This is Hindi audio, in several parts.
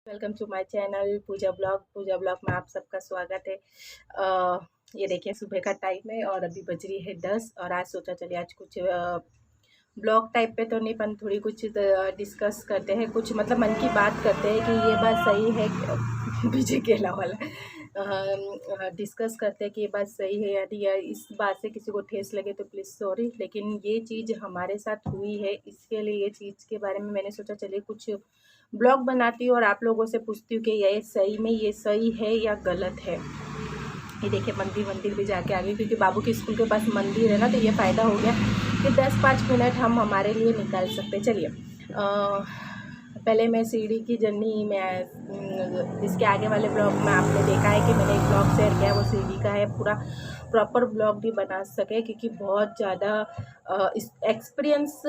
Welcome to my channel Pooja blog में आप सबका स्वागत है। ये देखिए सुबह का टाइम है और अभी बज रही है 10 और आज सोचा चलिए आज कुछ ब्लॉग टाइप पे तो नहीं पर थोड़ी कुछ डिस्कस करते हैं, कुछ मतलब मन की बात करते हैं कि ये बात सही है बीजे केला वाला डिस्कस करते हैं कि ये बात सही है यदि या इस बात से किसी को ठेस लगे तो प्लीज़ सॉरी, लेकिन ये चीज़ हमारे साथ हुई है, इसके लिए ये चीज़ के बारे में मैंने सोचा चलिए कुछ ब्लॉग बनाती हूँ और आप लोगों से पूछती हूँ कि ये सही में ये सही है या गलत है। ये देखिए मंदिर भी जाके आ गई क्योंकि बाबू के स्कूल के पास मंदिर है ना, तो ये फ़ायदा हो गया कि 10-5 मिनट हम हमारे लिए निकाल सकते। चलिए पहले मैं सीढ़ी की जर्नी में इसके आगे वाले ब्लॉग में आपने देखा है कि मैंने एक ब्लॉग शेयर किया, वो सीढ़ी का है। पूरा प्रॉपर ब्लॉग भी बना सके क्योंकि बहुत ज़्यादा एक्सपीरियंस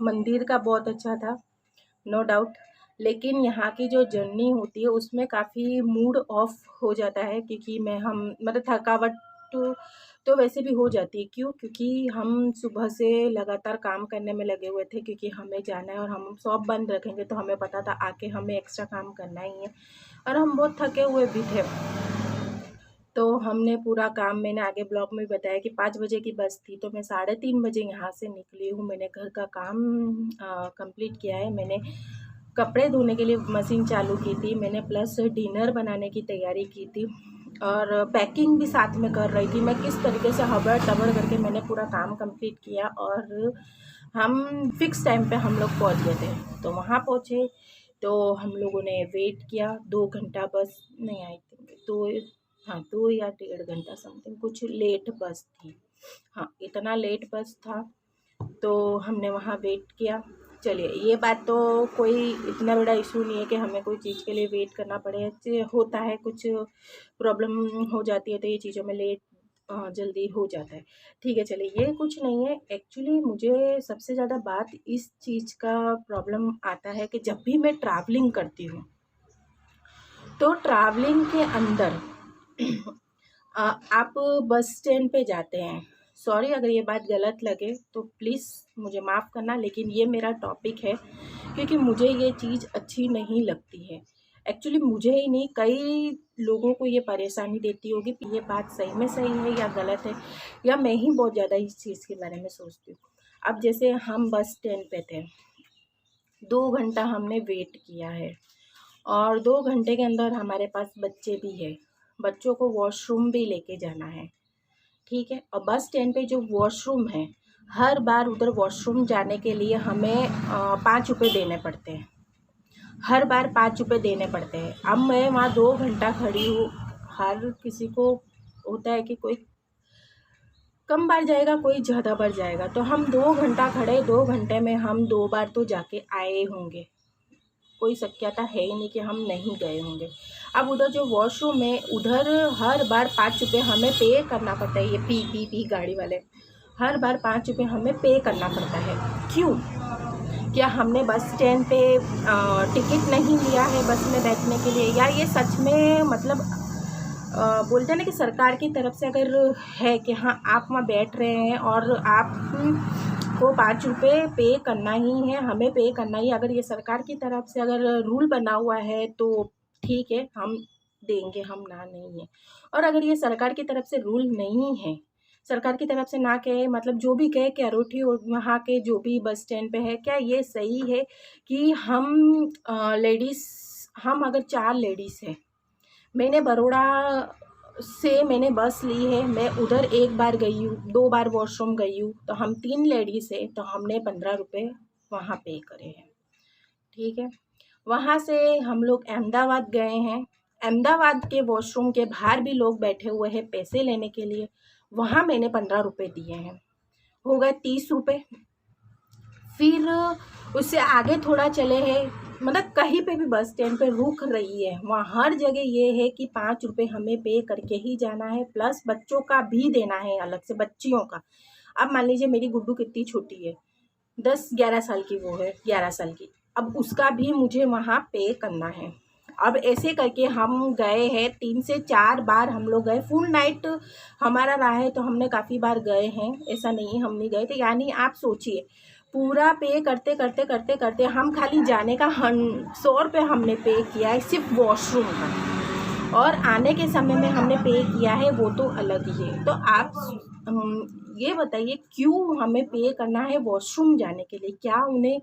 मंदिर का बहुत अच्छा था, नो डाउट। लेकिन यहाँ की जो जर्नी होती है उसमें काफ़ी मूड ऑफ हो जाता है क्योंकि हम मतलब थकावट तो वैसे भी हो जाती है। क्यों? क्योंकि हम सुबह से लगातार काम करने में लगे हुए थे क्योंकि हमें जाना है और हम शॉप बंद रखेंगे तो हमें पता था आके हमें एक्स्ट्रा काम करना ही है और हम बहुत थके हुए भी थे। तो हमने पूरा काम, मैंने आगे ब्लॉग में बताया कि 5 बजे की बस थी तो मैं 3:30 बजे यहाँ से निकली हूँ। मैंने घर का काम कंप्लीट किया है, मैंने कपड़े धोने के लिए मशीन चालू की थी, मैंने प्लस डिनर बनाने की तैयारी की थी और पैकिंग भी साथ में कर रही थी। मैं किस तरीके से हबड़ तबड़ करके मैंने पूरा काम कंप्लीट किया और हम फिक्स टाइम पे हम लोग पहुँच गए थे। तो वहाँ पहुँचे तो हम लोगों ने वेट किया, 2 घंटा बस नहीं आई थी, 2 या 1.5 घंटा समथिंग, कुछ लेट बस थी। हाँ, इतना लेट बस था तो हमने वहाँ वेट किया। चलिए ये बात तो कोई इतना बड़ा इशू नहीं है कि हमें कोई चीज़ के लिए वेट करना पड़े, होता है कुछ प्रॉब्लम हो जाती है तो ये चीज़ों में लेट जल्दी हो जाता है। ठीक है, चलिए ये कुछ नहीं है। एक्चुअली मुझे सबसे ज़्यादा बात इस चीज़ का प्रॉब्लम आता है कि जब भी मैं ट्रैवलिंग करती हूँ तो ट्रैवलिंग के अंदर आप बस स्टैंड पे जाते हैं, सॉरी अगर ये बात गलत लगे तो प्लीज़ मुझे माफ़ करना, लेकिन ये मेरा टॉपिक है क्योंकि मुझे ये चीज़ अच्छी नहीं लगती है। एक्चुअली मुझे ही नहीं, कई लोगों को ये परेशानी देती होगी कि ये बात सही में सही है या गलत है, या मैं ही बहुत ज़्यादा इस चीज़ के बारे में सोचती हूँ। अब जैसे हम बस स्टैंड पे थे, 2 घंटा हमने वेट किया है और 2 घंटे के अंदर हमारे पास बच्चे भी हैं, बच्चों को वॉशरूम भी लेके जाना है, ठीक है। और बस स्टैंड पे जो वॉशरूम है, हर बार उधर वॉशरूम जाने के लिए हमें 5 रुपये देने पड़ते हैं, हर बार 5 रुपये देने पड़ते हैं। अब मैं वहाँ 2 घंटा खड़ी हूँ, हर किसी को होता है कि कोई कम बार जाएगा, कोई ज़्यादा बार जाएगा, तो हम 2 घंटा खड़े, 2 घंटे में हम 2 बार तो जाके आए होंगे, कोई शक्यता है ही नहीं कि हम नहीं गए होंगे। अब उधर जो वॉशरूम है उधर हर बार 5 रुपये हमें पे करना पड़ता है। ये पी गाड़ी वाले हर बार 5 रुपये हमें पे करना पड़ता है। क्यों? क्या हमने बस स्टैंड पे टिकट नहीं लिया है बस में बैठने के लिए, या ये सच में मतलब बोलते हैं ना कि सरकार की तरफ से अगर है कि हाँ आप वहाँ बैठ रहे हैं और आप को 5 रुपये पे करना ही है, हमें पे करना ही। अगर ये सरकार की तरफ से अगर रूल बना हुआ है तो ठीक है, हम देंगे, हम ना नहीं है। और अगर ये सरकार की तरफ से रूल नहीं है, सरकार की तरफ से ना कहे, मतलब जो भी कहे कि अरोठी वहाँ के जो भी बस स्टैंड पे है, क्या ये सही है कि हम लेडीज़, हम अगर 4 लेडीज़ हैं, मैंने बड़ौदा से मैंने बस ली है, मैं उधर 1 बार गई हूँ, 2 बार वॉशरूम गई हूँ, तो हम 3 लेडीज़ हैं तो हमने 15 रुपये वहाँ पे करे हैं, ठीक है। वहाँ से हम लोग अहमदाबाद गए हैं, अहमदाबाद के वॉशरूम के बाहर भी लोग बैठे हुए हैं पैसे लेने के लिए, वहाँ मैंने 15 रुपये दिए हैं, हो गए 30 रुपये। फिर उससे आगे थोड़ा चले हैं, मतलब कहीं पे भी बस स्टैंड पे रुक रही है, वहाँ हर जगह ये है कि 5 रुपये हमें पे करके ही जाना है, प्लस बच्चों का भी देना है अलग से, बच्चियों का। अब मान लीजिए मेरी गुड्डू कितनी छोटी है, 10-11 साल की, वो है 11 साल की, अब उसका भी मुझे वहाँ पे करना है। अब ऐसे करके हम गए हैं 3 से 4 बार, हम लोग गए, फुल नाइट हमारा रहा है तो हमने काफ़ी बार गए हैं, ऐसा नहीं है हम नहीं गए थे। यानी आप सोचिए पूरा पे करते करते करते करते हम खाली जाने का 100 रुपये हमने पे किया है सिर्फ वॉशरूम का, और आने के समय में हमने पे किया है वो तो अलग ही है। तो आप ये बताइए क्यों हमें पे करना है वॉशरूम जाने के लिए? क्या उन्हें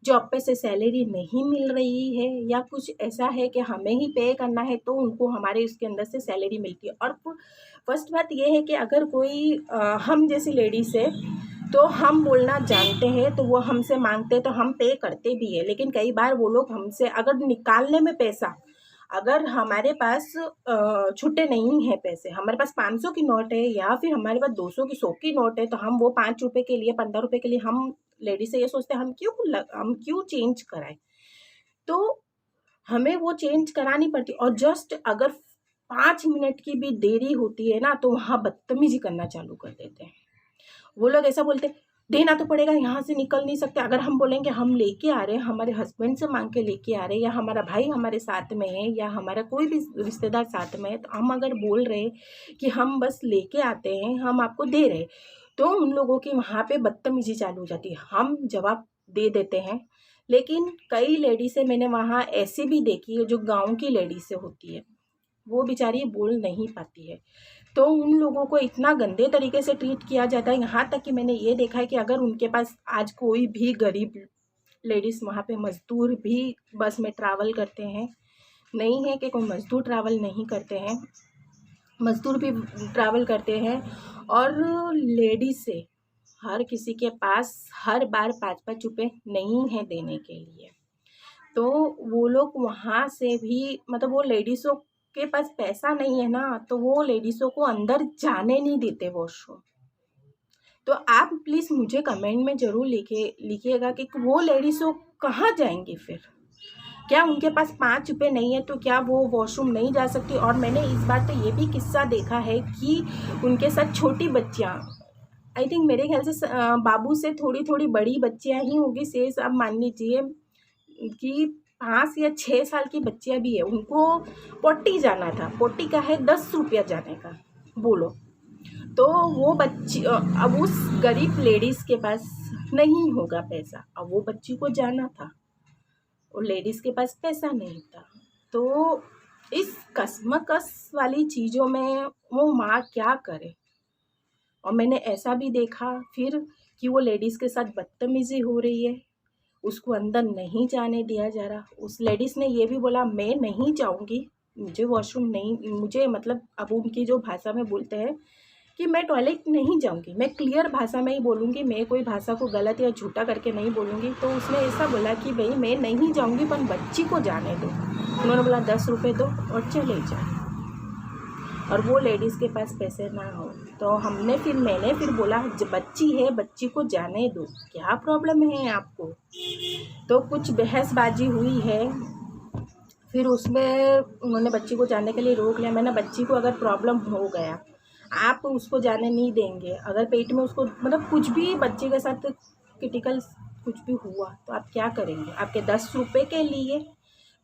जॉब पे से सैलरी नहीं मिल रही है, या कुछ ऐसा है कि हमें ही पे करना है तो उनको हमारे उसके अंदर से सैलरी मिलती है? और फर्स्ट बात ये है कि अगर कोई हम जैसी लेडीज़ है तो हम बोलना जानते हैं तो वो हमसे मांगते हैं तो हम पे करते भी है, लेकिन कई बार वो लोग हमसे अगर निकालने में पैसा, अगर हमारे पास छुट्टे नहीं हैं पैसे, हमारे पास 500 की नोट है या फिर हमारे पास 200 की 100 की नोट है, तो हम वो 5 रुपए के लिए 15 रुपए के लिए हम लेडीज से ये सोचते हैं हम क्यों चेंज कराएं। तो हमें वो चेंज करानी पड़ती, और जस्ट अगर 5 मिनट की भी देरी होती है ना तो वहाँ बदतमीजी करना चालू कर देते हैं। वो लोग ऐसा बोलते, देना तो पड़ेगा, यहाँ से निकल नहीं सकते। अगर हम बोलेंगे हम लेके आ रहे हैं, हमारे हस्बैंड से मांग के लेके आ रहे हैं, या हमारा भाई हमारे साथ में है, या हमारा कोई भी रिश्तेदार साथ में है, तो हम अगर बोल रहे हैं कि हम बस लेके आते हैं, हम आपको दे रहे, तो उन लोगों की वहाँ पे बदतमीजी चालू हो जाती है। हम जवाब दे देते हैं, लेकिन कई लेडीज़ें मैंने वहाँ ऐसी भी देखी है जो गाँव की लेडीज़ें होती है, वो बेचारी बोल नहीं पाती है, तो उन लोगों को इतना गंदे तरीके से ट्रीट किया जाता है। यहाँ तक कि मैंने ये देखा है कि अगर उनके पास आज कोई भी गरीब लेडीज़, वहाँ पे मज़दूर भी बस में ट्रैवल करते हैं, नहीं है कि कोई मज़दूर ट्रैवल नहीं करते हैं, मज़दूर भी ट्रैवल करते हैं, और लेडीज़ से हर किसी के पास हर बार 5-5 रुपये नहीं है देने के लिए, तो वो लोग वहाँ से भी मतलब वो लेडीज़ों के पास पैसा नहीं है ना, तो वो लेडीज़ों को अंदर जाने नहीं देते वॉशरूम। तो आप प्लीज़ मुझे कमेंट में ज़रूर लिखिएगा कि वो लेडीज़ों कहाँ जाएंगी फिर? क्या उनके पास 5 रुपये नहीं है तो क्या वो वॉशरूम नहीं जा सकती? और मैंने इस बार तो ये भी किस्सा देखा है कि उनके साथ छोटी बच्चियाँ, आई थिंक मेरे ख्याल से बाबू से थोड़ी थोड़ी बड़ी बच्चियाँ ही होंगी, शेष आप मान लीजिए कि 5 या 6 साल की बच्चियाँ भी है, उनको पोटी जाना था। पोटी का है 10 रुपया जाने का, बोलो। तो वो बच्ची अब उस गरीब लेडीज़ के पास नहीं होगा पैसा, अब वो बच्ची को जाना था, और लेडीज़ के पास पैसा नहीं था। तो इस कशमकश वाली चीज़ों में वो माँ क्या करे? और मैंने ऐसा भी देखा फिर कि वो लेडीज़ के साथ बदतमीज़ी हो रही है, उसको अंदर नहीं जाने दिया जा रहा। उस लेडीज़ ने ये भी बोला मैं नहीं जाऊँगी, मुझे वॉशरूम नहीं, मुझे मतलब अब उनकी जो भाषा में बोलते हैं कि मैं टॉयलेट नहीं जाऊँगी, मैं क्लियर भाषा में ही बोलूँगी, मैं कोई भाषा को गलत या झूठा करके नहीं बोलूँगी। तो उसने ऐसा बोला कि भाई मैं नहीं जाऊँगी पर बच्ची को जाने दो। उन्होंने बोला 10 रुपये दो और चले जाओ, और वो लेडीज़ के पास पैसे ना हो। तो मैंने फिर बोला बच्ची है, बच्ची को जाने दो, क्या प्रॉब्लम है आपको? तो कुछ बहसबाजी हुई है, फिर उसमें उन्होंने बच्ची को जाने के लिए रोक लिया। मैंने बच्ची को अगर प्रॉब्लम हो गया, आप उसको जाने नहीं देंगे, अगर पेट में उसको मतलब कुछ भी बच्चे के साथ क्रिटिकल कुछ भी हुआ तो आप क्या करेंगे? आपके 10 रुपये के लिए?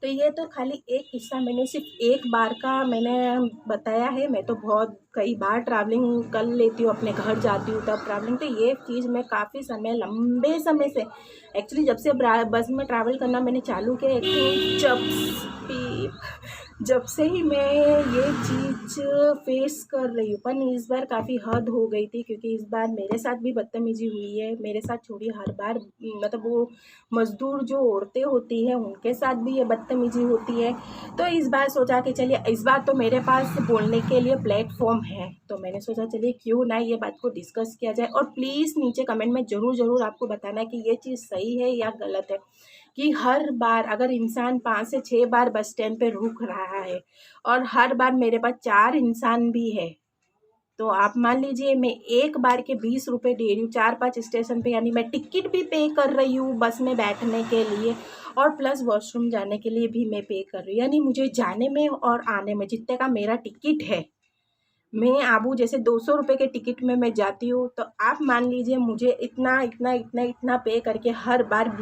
तो ये तो खाली एक किस्सा मैंने सिर्फ एक बार का मैंने बताया है। मैं तो बहुत कई बार ट्रैवलिंग कर लेती हूँ, अपने घर जाती हूँ तब ट्रैवलिंग, तो ये चीज़ मैं काफ़ी समय लंबे समय से एक्चुअली जब से बस में ट्रैवल करना मैंने चालू किया, जब से ही मैं ये चीज़ फेस कर रही हूँ। पर इस बार काफ़ी हद हो गई थी, क्योंकि इस बार मेरे साथ भी बदतमीजी हुई है। मेरे साथ छोड़िए, हर बार मतलब वो मज़दूर जो औरतें होती हैं उनके साथ भी ये बदतमीजी होती है। तो इस बार सोचा कि चलिए इस बार तो मेरे पास बोलने के लिए प्लेटफॉर्म है, तो मैंने सोचा चलिए क्यों ना ये बात को डिस्कस किया जाए। और प्लीज़ नीचे कमेंट में ज़रूर आपको बताना कि ये चीज़ सही है या गलत है, कि हर बार अगर इंसान 5 से 6 बार बस स्टैंड पे रुक रहा है और हर बार मेरे पास 4 इंसान भी है, तो आप मान लीजिए मैं एक बार के 20 रुपये दे रही हूँ 4-5 स्टेशन पे, यानी मैं टिकट भी पे कर रही हूँ बस में बैठने के लिए, और प्लस वॉशरूम जाने के लिए भी मैं पे कर रही हूँ। यानी मुझे जाने में और आने में जितने का मेरा टिकट है, मैं आबू जैसे 200 रुपये के टिकट में मैं जाती हूँ, तो आप मान लीजिए मुझे इतना पे करके हर बार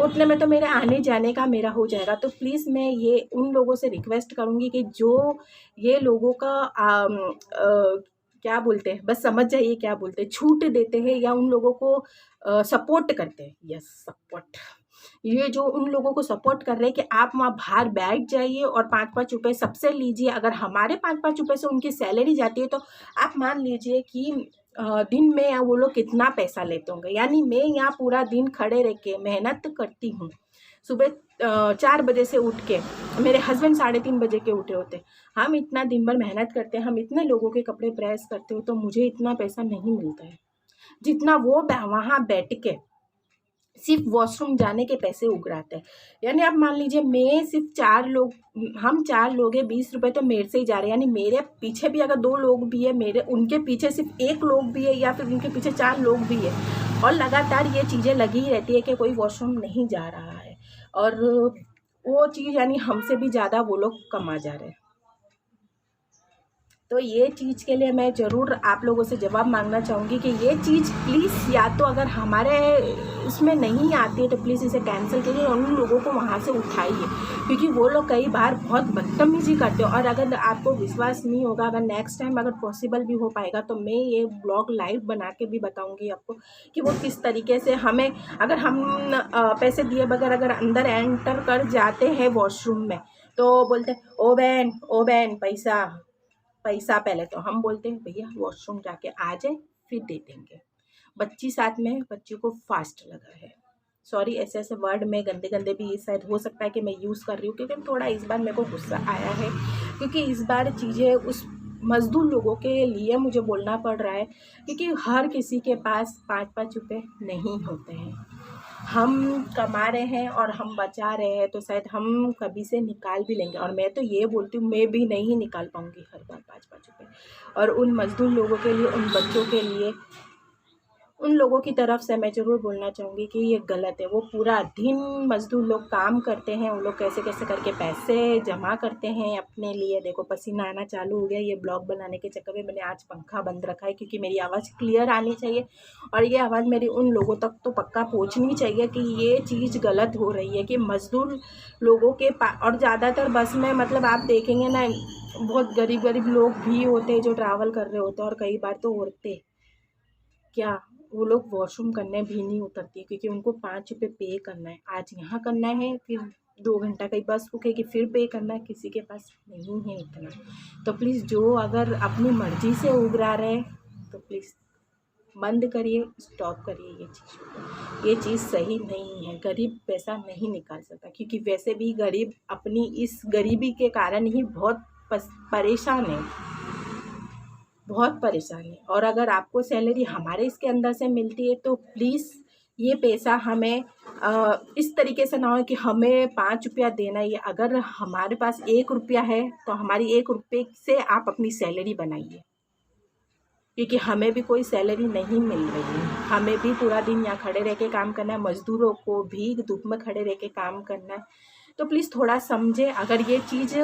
उतने में तो मेरे आने जाने का मेरा हो जाएगा। तो प्लीज़ मैं ये उन लोगों से रिक्वेस्ट करूँगी कि जो ये लोगों का क्या बोलते हैं, बस समझ जाइए क्या बोलते हैं, छूट देते हैं, या उन लोगों को सपोर्ट करते हैं। Yes, support. ये जो उन लोगों को सपोर्ट कर रहे हैं कि आप वहाँ बाहर बैठ जाइए और 5-5 रुपए सबसे लीजिए। अगर हमारे 5-5 रुपए से उनकी सैलरी जाती है तो आप मान लीजिए कि दिन में वो लोग कितना पैसा लेते होंगे। यानी मैं यहाँ पूरा दिन खड़े रह के मेहनत करती हूँ। सुबह 4 बजे से उठ के, मेरे हस्बैंड 3:30 बजे के उठे होते। हम इतना दिन भर मेहनत करते हैं, हम इतने लोगों के कपड़े प्रेस करते हो, तो मुझे इतना पैसा नहीं मिलता है जितना वो वहाँ बैठ के सिर्फ वॉशरूम जाने के पैसे उगराते हैं। यानी आप मान लीजिए मैं सिर्फ 4 लोग, हम 4 लोग हैं, 20 रुपए तो मेरे से ही जा रहे हैं। यानी मेरे पीछे भी अगर 2 लोग भी है, मेरे उनके पीछे सिर्फ 1 लोग भी है, या फिर उनके पीछे 4 लोग भी है, और लगातार ये चीज़ें लगी ही रहती है कि कोई वॉशरूम नहीं जा रहा है। और वो चीज़ यानी हमसे भी ज़्यादा वो लोग कमा जा रहे हैं। तो ये चीज़ के लिए मैं ज़रूर आप लोगों से जवाब मांगना चाहूँगी कि ये चीज़ प्लीज़, या तो अगर हमारे उसमें नहीं आती है तो प्लीज़ इसे कैंसिल कीजिए और उन लोगों को वहाँ से उठाइए, क्योंकि वो लोग कई बार बहुत बदतमीजी करते हैं। और अगर आपको विश्वास नहीं होगा, अगर नेक्स्ट टाइम अगर पॉसिबल भी हो पाएगा तो मैं ये ब्लॉग लाइव बना के भी बताऊँगी आपको कि वो किस तरीके से हमें, अगर हम पैसे दिए बगैर अगर अंदर एंटर कर जाते हैं वॉशरूम में, तो बोलते हैं ओ बहन पैसा पहले। तो हम बोलते हैं भैया वॉशरूम जाके आ जाए फिर दे देंगे। बच्ची साथ में है, बच्ची को फास्ट लगा है। सॉरी, ऐसे ऐसे वर्ड में गंदे गंदे भी शायद हो सकता है कि मैं यूज़ कर रही हूँ, क्योंकि थोड़ा इस बार मेरे को गुस्सा आया है, क्योंकि इस बार चीज़ें उस मज़दूर लोगों के लिए मुझे बोलना पड़ रहा है, क्योंकि हर किसी के पास 5-5 रुपये नहीं होते हैं। हम कमा रहे हैं और हम बचा रहे हैं, तो शायद हम कभी से निकाल भी लेंगे। और मैं तो ये बोलती हूँ, मैं भी नहीं निकाल पाऊँगी हर बार 5-5 रुपये। और उन मज़दूर लोगों के लिए, उन बच्चों के लिए, उन लोगों की तरफ से मैं ज़रूर बोलना चाहूँगी कि ये गलत है। वो पूरा दिन मज़दूर लोग काम करते हैं, उन लोग कैसे कैसे करके पैसे जमा करते हैं अपने लिए। देखो पसीना आना चालू हो गया। ये ब्लॉग बनाने के चक्कर में मैंने आज पंखा बंद रखा है, क्योंकि मेरी आवाज़ क्लियर आनी चाहिए और ये आवाज़ मेरी उन लोगों तक तो पक्का पहुँचनी चाहिए कि ये चीज़ गलत हो रही है, कि मज़दूर लोगों के और ज़्यादातर बस में, मतलब आप देखेंगे ना, बहुत गरीब लोग भी होते हैं जो ट्रैवल कर रहे होते हैं। और कई बार तो औरतें क्या, वो लोग वॉशरूम करने भी नहीं उतरती, क्योंकि उनको 5 रुपये पे करना है। आज यहाँ करना है, फिर 2 घंटा कहीं बस रुकेगी, फिर पे करना है। किसी के पास नहीं है इतना। तो प्लीज़ जो अगर अपनी मर्ज़ी से उगरा रहे तो प्लीज़ बंद करिए, स्टॉप करिए ये चीज़। ये चीज़ सही नहीं है। गरीब पैसा नहीं निकाल सकता, क्योंकि वैसे भी गरीब अपनी इस गरीबी के कारण ही बहुत परेशान है, बहुत परेशानी। और अगर आपको सैलरी हमारे इसके अंदर से मिलती है तो प्लीज़ ये पैसा हमें इस तरीके से ना हो कि हमें 5 रुपया देना ही है। अगर हमारे पास 1 रुपया है तो हमारी 1 रुपये से आप अपनी सैलरी बनाइए, क्योंकि हमें भी कोई सैलरी नहीं मिल रही है। हमें भी पूरा दिन यहाँ खड़े रह के काम करना है, मज़दूरों को भी धूप में खड़े रह के काम करना है। तो प्लीज़ थोड़ा समझे। अगर ये चीज़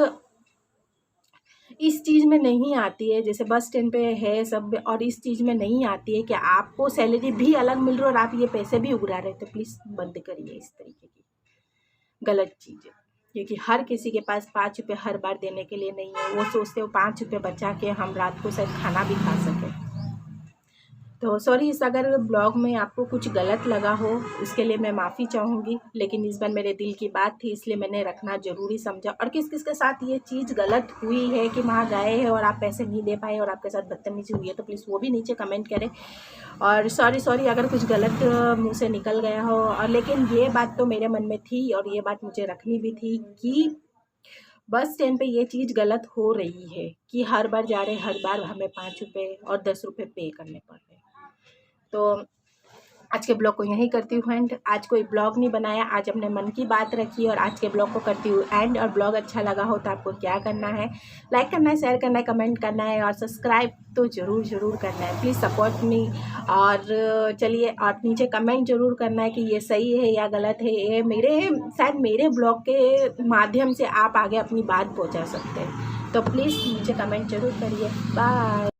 इस चीज़ में नहीं आती है, जैसे बस स्टैंड पे है सब, और इस चीज़ में नहीं आती है कि आपको सैलरी भी अलग मिल रही है और आप ये पैसे भी उगरा रहे, तो प्लीज़ बंद करिए इस तरीके की गलत चीज़ें। क्योंकि हर किसी के पास 5 रुपये हर बार देने के लिए नहीं है। वो सोचते हो 5 रुपये बचा के हम रात को शायद खाना भी खा सकें। तो सॉरी, इस अगर ब्लॉग में आपको कुछ गलत लगा हो उसके लिए मैं माफ़ी चाहूँगी, लेकिन इस बार मेरे दिल की बात थी इसलिए मैंने रखना ज़रूरी समझा। और किस किस के साथ ये चीज़ गलत हुई है कि वहाँ गए हैं और आप पैसे नहीं दे पाए और आपके साथ बदतमीजी हुई है, तो प्लीज़ वो भी नीचे कमेंट करें। और सॉरी अगर कुछ गलत मुँह से निकल गया हो। और लेकिन ये बात तो मेरे मन में थी और ये बात मुझे रखनी भी थी कि बस स्टैंड पे ये चीज़ गलत हो रही है कि हर बार जा रहे, हर बार हमें 5 रुपये और 10 रुपये पे करने पड़ रहे हैं। तो आज के ब्लॉग को यहीं करती हूँ एंड। आज कोई ब्लॉग नहीं बनाया, आज अपने मन की बात रखी और आज के ब्लॉग को करती हूँ एंड। और ब्लॉग अच्छा लगा हो तो आपको क्या करना है, लाइक करना है, शेयर करना है, कमेंट करना है और सब्सक्राइब तो ज़रूर करना है। Please support me. और चलिए, और नीचे कमेंट ज़रूर करना है कि ये सही है या गलत है। ये शायद मेरे ब्लॉग के माध्यम से आप आगे अपनी बात पहुँचा सकते हैं। तो प्लीज़ नीचे कमेंट ज़रूर करिए। बाय।